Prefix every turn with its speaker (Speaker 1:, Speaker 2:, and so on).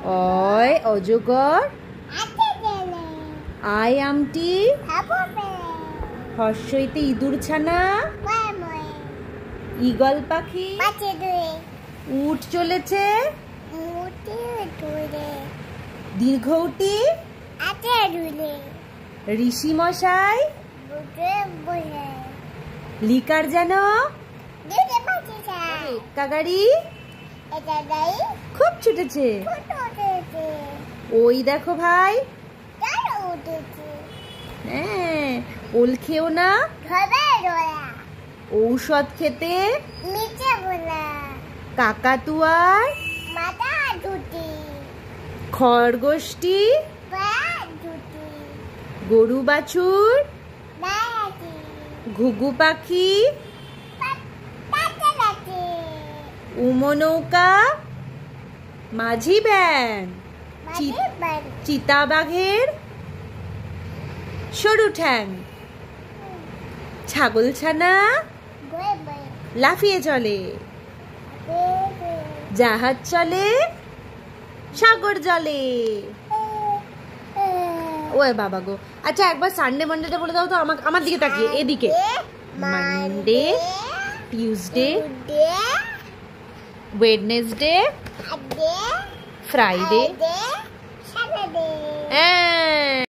Speaker 1: অয় অজগর, আয় আমটি, হর্ষইতে ইঁদুর ছানা, ঈগল পাখি, উট চলেছে, দীর্ঘউটি, ঋষি মশাই, লিকার যেন, কাগাড়ি খুব ছুটেছে। ওই দেখো ভাই, হ্যাঁ ওল খেও না, ঔষধ খেতে, কাকাতুয়ার, খরগোশটি, গরু বাছুর, ঘুঘু পাখি, উমো নৌকা, মাঝি ব্যাং, চিতাবাঘের সরু ঠ্যাং, ছাগল ছানা লাফিয়ে চলে, জাহাজ চলে সাগর জলে। ওই বাবা গো, আচ্ছা একবার সানডে মানডেটা বলে দাও তো, আমার দিকে তাকিয়ে, এদিকে। Monday, Tuesday, Wednesday, Friday,